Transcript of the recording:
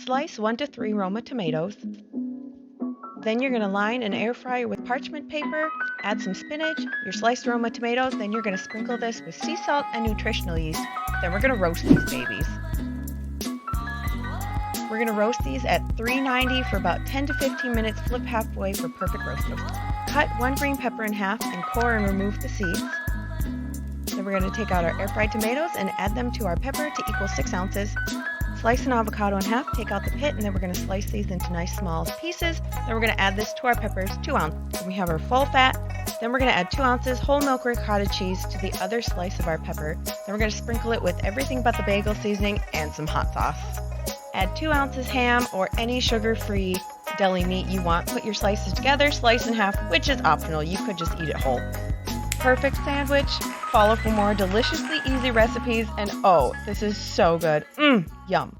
Slice 1 to 3 Roma tomatoes. Then you're going to line an air fryer with parchment paper, add some spinach, your sliced Roma tomatoes, then you're going to sprinkle this with sea salt and nutritional yeast. Then we're going to roast these babies. We're going to roast these at 390 for about 10 to 15 minutes, flip halfway for perfect roast toast. Cut 1 green pepper in half and core and remove the seeds. Then we're going to take out our air fried tomatoes and add them to our pepper to equal 6 ounces. Slice an avocado in half, take out the pit, and then we're going to slice these into nice small pieces. Then we're going to add this to our peppers, 2 ounces. Then we have our full fat. Then we're going to add 2 ounces whole milk ricotta cheese to the other slice of our pepper. Then we're going to sprinkle it with everything but the bagel seasoning and some hot sauce. Add 2 ounces ham or any sugar-free deli meat you want. Put your slices together, slice in half, which is optional. You could just eat it whole. Perfect sandwich. Follow for more deliciously easy recipes, and oh, this is so good. Yum.